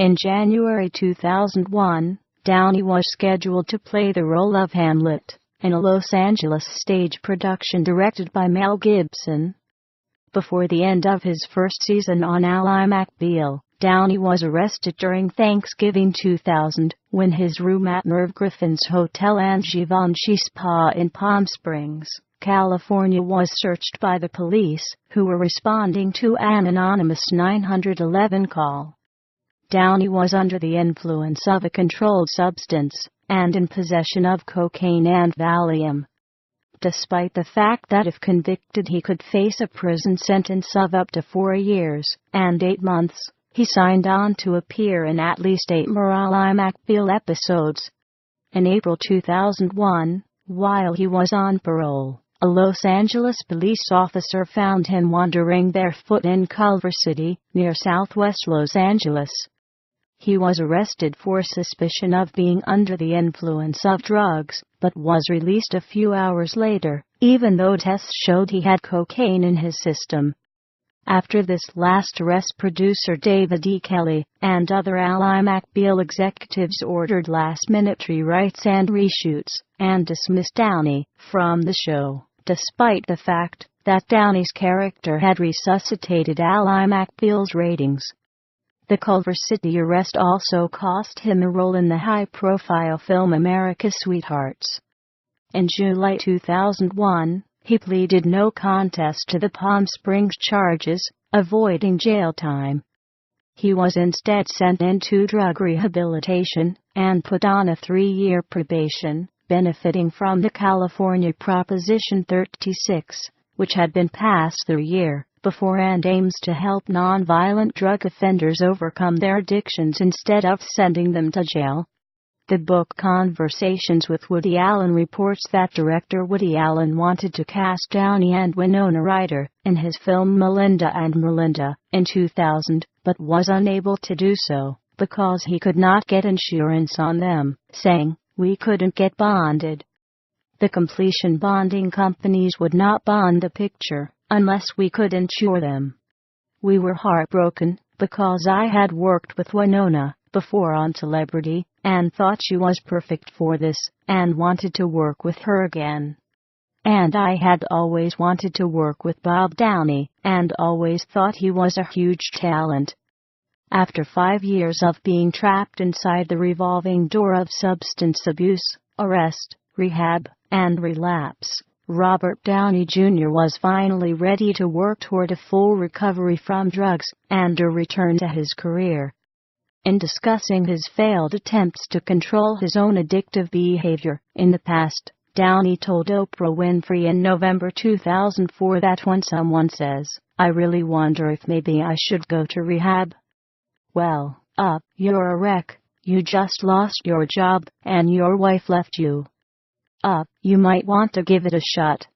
In January 2001, Downey was scheduled to play the role of Hamlet in a Los Angeles stage production directed by Mel Gibson. Before the end of his first season on Ally McBeal, Downey was arrested during Thanksgiving 2000 when his room at Merv Griffin's Hotel and Givenchy Spa in Palm Springs, California was searched by the police, who were responding to an anonymous 911 call. Downey was under the influence of a controlled substance and in possession of cocaine and Valium. Despite the fact that if convicted he could face a prison sentence of up to 4 years and 8 months, he signed on to appear in at least 8 more Ally McBeal episodes. In April 2001, while he was on parole, a Los Angeles police officer found him wandering barefoot in Culver City, near southwest Los Angeles. He was arrested for suspicion of being under the influence of drugs, but was released a few hours later, even though tests showed he had cocaine in his system. After this last arrest, producer David E. Kelley and other Ally McBeal executives ordered last-minute rewrites and reshoots, and dismissed Downey from the show, despite the fact that Downey's character had resuscitated Ally McBeal's ratings. The Culver City arrest also cost him a role in the high-profile film America's Sweethearts. In July 2001, he pleaded no contest to the Palm Springs charges, avoiding jail time. He was instead sent into drug rehabilitation and put on a 3-year probation, benefiting from the California Proposition 36, which had been passed the year before and aims to help nonviolent drug offenders overcome their addictions instead of sending them to jail. The book Conversations with Woody Allen reports that director Woody Allen wanted to cast Downey and Winona Ryder in his film Melinda and Melinda in 2000, but was unable to do so because he could not get insurance on them, saying, "We couldn't get bonded. The completion bonding companies would not bond the picture unless we could insure them. We were heartbroken because I had worked with Winona before on Celebrity and thought she was perfect for this and wanted to work with her again. And I had always wanted to work with Bob Downey and always thought he was a huge talent." After 5 years of being trapped inside the revolving door of substance abuse, arrest, rehab, and relapse, Robert Downey Jr. was finally ready to work toward a full recovery from drugs and a return to his career. In discussing his failed attempts to control his own addictive behavior in the past, Downey told Oprah Winfrey in November 2004 that when someone says, "I really wonder if maybe I should go to rehab," well, you're a wreck. You just lost your job, and your wife left you. You might want to give it a shot.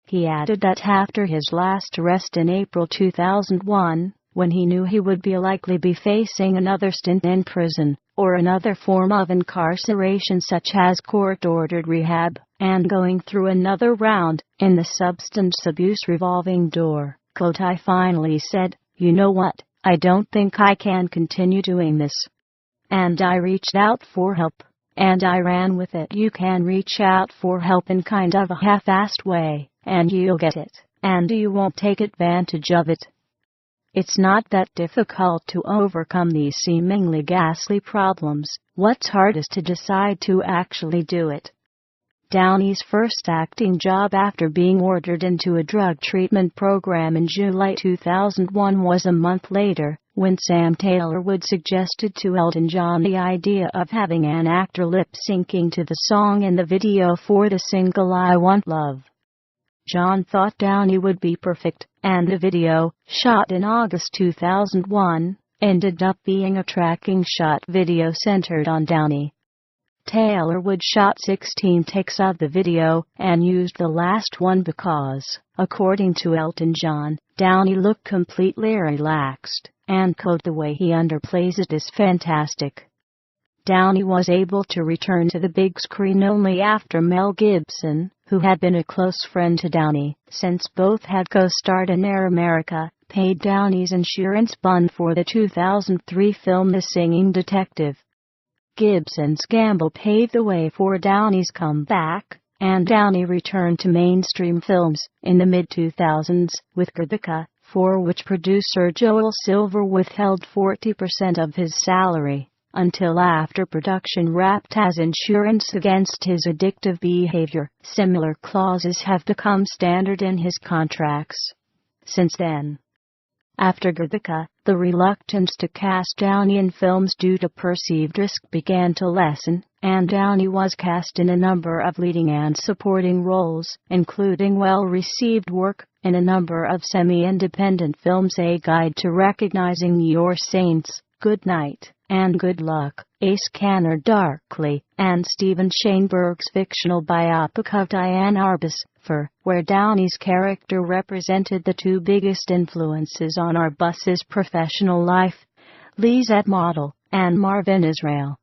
He added that after his last arrest in April 2001, when he knew he would likely be facing another stint in prison, or another form of incarceration such as court-ordered rehab, and going through another round in the substance abuse revolving door, quote, "I finally said, you know what, I don't think I can continue doing this. And I reached out for help. And I ran with it. You can reach out for help in kind of a half-assed way, and you'll get it, and you won't take advantage of it. It's not that difficult to overcome these seemingly ghastly problems. What's hard is to decide to actually do it." Downey's first acting job after being ordered into a drug treatment program in July 2001 was a month later, when Sam Taylor Wood suggested to Elton John the idea of having an actor lip-syncing to the song in the video for the single I Want Love. John thought Downey would be perfect, and the video, shot in August 2001, ended up being a tracking shot video centered on Downey. Taylor Wood shot 16 takes of the video and used the last one because, according to Elton John, Downey looked completely relaxed, and quote, "The way he underplays it is fantastic." Downey was able to return to the big screen only after Mel Gibson, who had been a close friend to Downey since both had co-starred in Air America, paid Downey's insurance bond for the 2003 film The Singing Detective. Gibson's gamble paved the way for Downey's comeback, and Downey returned to mainstream films in the mid-2000s with Guernica, for which producer Joel Silver withheld 40% of his salary, until after production wrapped as insurance against his addictive behavior. Similar clauses have become standard in his contracts since then. After Guernica, the reluctance to cast Downey in films due to perceived risk began to lessen, and Downey was cast in a number of leading and supporting roles, including well-received work in a number of semi-independent films: A Guide to Recognizing Your Saints, Good Night, and Good Luck, A Scanner Darkly, and Stephen Shainberg's fictional biopic of Diane Arbus, where Downey's character represented the two biggest influences on Arbus's professional life, Lizette Model and Marvin Israel.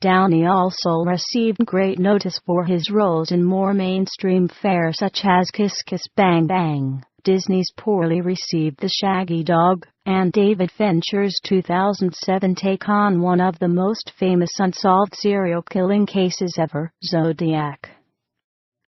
Downey also received great notice for his roles in more mainstream fare such as Kiss Kiss Bang Bang, Disney's poorly received The Shaggy Dog, and David Fincher's 2007 take on one of the most famous unsolved serial killing cases ever, Zodiac.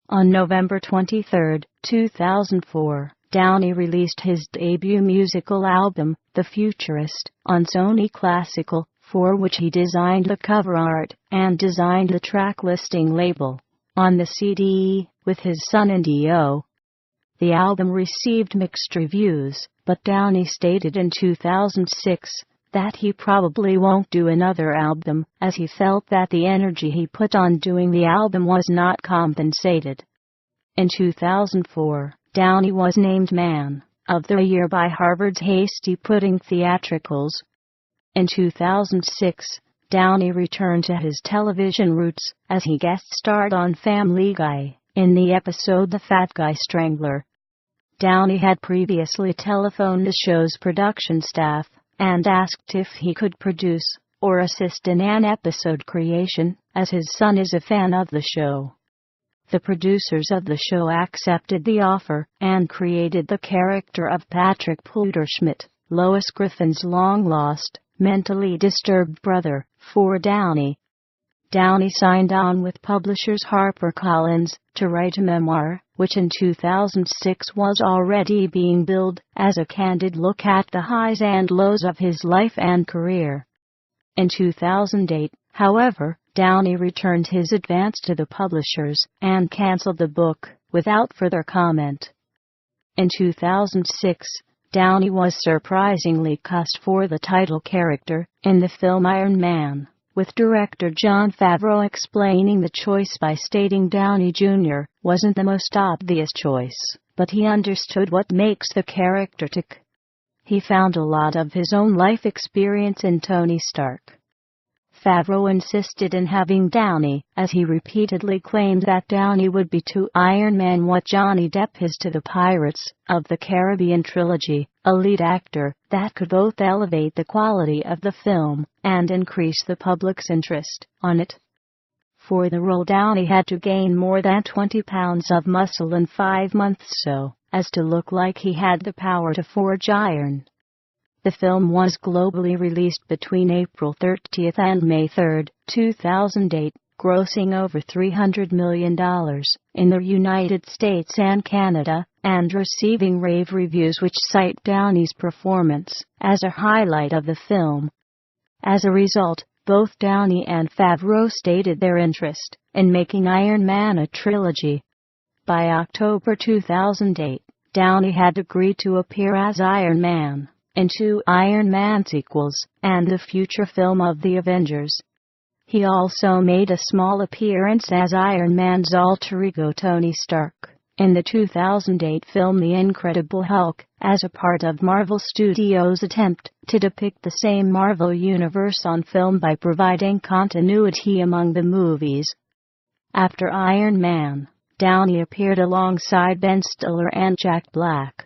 On November 23, 2004, Downey released his debut musical album, The Futurist, on Sony Classical, for which he designed the cover art and designed the track listing label on the CD, with his son in D.O. The album received mixed reviews, but Downey stated in 2006 that he probably won't do another album, as he felt that the energy he put on doing the album was not compensated. In 2004, Downey was named Man of the Year by Harvard's Hasty Pudding Theatricals. In 2006, Downey returned to his television roots as he guest-starred on Family Guy in the episode The Fat Guy Strangler. Downey had previously telephoned the show's production staff and asked if he could produce or assist in an episode creation, as his son is a fan of the show. The producers of the show accepted the offer and created the character of Patrick Pluderschmidt, Lois Griffin's long-lost, mentally disturbed brother, for Downey. Downey signed on with publishers HarperCollins to write a memoir, which in 2006 was already being billed as a candid look at the highs and lows of his life and career. In 2008, however, Downey returned his advance to the publishers and canceled the book without further comment. In 2006, Downey was surprisingly cast for the title character in the film Iron Man, with director Jon Favreau explaining the choice by stating Downey Jr. wasn't the most obvious choice, but he understood what makes the character tick. He found a lot of his own life experience in Tony Stark. Favreau insisted in having Downey, as he repeatedly claimed that Downey would be to Iron Man what Johnny Depp is to the Pirates of the Caribbean trilogy, a lead actor that could both elevate the quality of the film and increase the public's interest on it. For the role, Downey had to gain more than 20 pounds of muscle in 5 months so as to look like he had the power to forge iron. The film was globally released between April 30 and May 3, 2008, grossing over $300 million in the United States and Canada, and receiving rave reviews which cite Downey's performance as a highlight of the film. As a result, both Downey and Favreau stated their interest in making Iron Man a trilogy. By October 2008, Downey had agreed to appear as Iron Man in 2 Iron Man sequels and the future film of the Avengers. He also made a small appearance as Iron Man's alter ego Tony Stark in the 2008 film The Incredible Hulk, as a part of Marvel Studios' attempt to depict the same Marvel universe on film by providing continuity among the movies. After Iron Man, Downey appeared alongside Ben Stiller and Jack Black